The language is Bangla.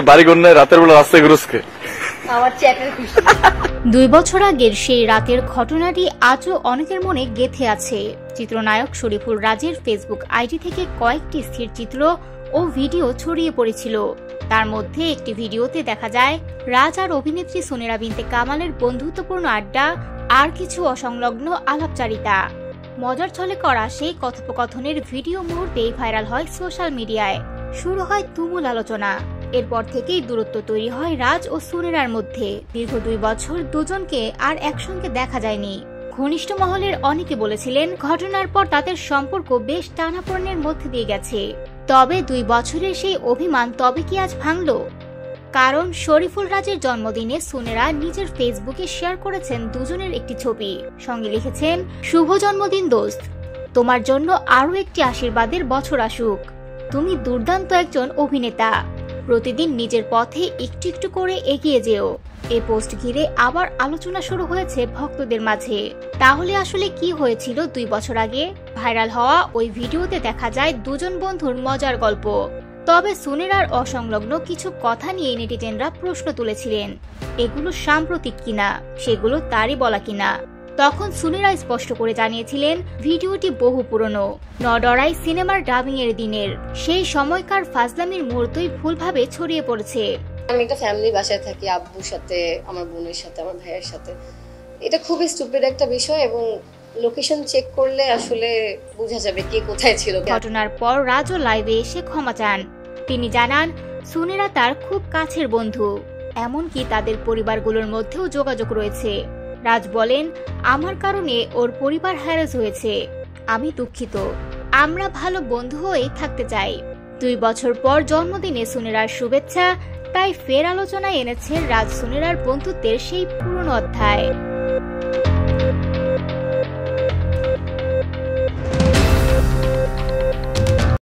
বাড়িঘর নাই, রাতের বেলা রাস্তায় ঘুরুসকে। 2 বছর আগের সেই রাতের ঘটনাটি আজও অনেকের মনে গেঁথে আছে। চিত্রনায়ক শরীফুল রাজের ফেসবুক আইডি থেকে কয়েকটি স্থির চিত্র ও ভিডিও ছড়িয়ে পড়েছিল। তার মধ্যে একটি ভিডিওতে দেখা যায় রাজ আর অভিনেত্রী সুনেরা বিনতে কামালের বন্ধুত্বপূর্ণ আড্ডা আর কিছু অসংলগ্ন আলাপচারিতা। মজার ছলে করা সেই কথোপকথনের ভিডিও মুহূর্তেই ভাইরাল হয় সোশ্যাল মিডিয়ায়। শুরু হয় তুমুল আলোচনা। এরপর থেকেই দূরত্ব তৈরি হয় রাজ ও সুনেরার মধ্যে। দীর্ঘ 2 বছর দুজনকে আর একসঙ্গে দেখা যায়নি। ঘনিষ্ঠ মহলের অনেকে বলেছিলেন ঘটনার পর তাদের সম্পর্ক বেশ টানাপোড়েনের মধ্যে দিয়ে গেছে। তবে 2 বছরের সেই অভিমান তবে কি আজ ভাঙল? কারণ শরীফুল রাজের জন্মদিনে সুনেরা নিজের ফেসবুকে শেয়ার করেছেন দুজনের একটি ছবি। সঙ্গে লিখেছেন, শুভ জন্মদিন দোস্ত, তোমার জন্য আরো একটি আশীর্বাদের বছর আসুক। তুমি দুর্দান্ত একজন অভিনেতা, প্রতিদিন নিজের পথে একটু একটু করে এগিয়ে যেও। এই পোস্ট ঘিরে আবার আলোচনা শুরু হয়েছে ভক্তদের মাঝে। তাহলে আসলে কি হয়েছিল 2 বছর আগে? ভাইরাল হওয়া ওই ভিডিওতে দেখা যায় দুজন বন্ধুর মজার গল্প। তবে সুনেরার অসংলগ্ন কিছু কথা নিয়ে নেটিজেনরা প্রশ্ন তুলেছিলেন, এগুলো সাম্প্রতিক কিনা, সেগুলো তারই বলা কিনা। তখন সুনেরা স্পষ্ট করে জানিয়েছিলেন ভিডিওটি বহু পুরনো, নডরাই সিনেমার ডাবিং এর দিনের। সেই সময়কার ফাজলামির মুহূর্তই ভুলভাবে ছড়িয়ে পড়েছে। আমি একটা ফ্যামিলি বাসায় থাকি, আব্বুর সাথে, আমার বোনের সাথে, আমার ভাইয়ের সাথে। এটা খুবই স্টুপিড একটা বিষয় এবং লোকেশন চেক করলে আসলে বোঝা যাবে কে কোথায় ছিল। ঘটনার পর রাজও লাইভে এসে ক্ষমা চান। তিনি জানান সুনেরা তার খুব কাছের বন্ধু, এমনকি তাদের পরিবারগুলোর মধ্যেও যোগাযোগ রয়েছে। রাজ বলেন, আমার কারণে ওর পরিবার হ্যারাস হয়েছে, আমি দুঃখিত। আমরা ভালো বন্ধু হয়েই থাকতে চাই। 2 বছর পর জন্মদিনে সুনেরার শুভেচ্ছা, তাই ফের আলোচনায় এনেছে রাজ সুনেরার বন্ধুত্বের সেই পুরনো অধ্যায়।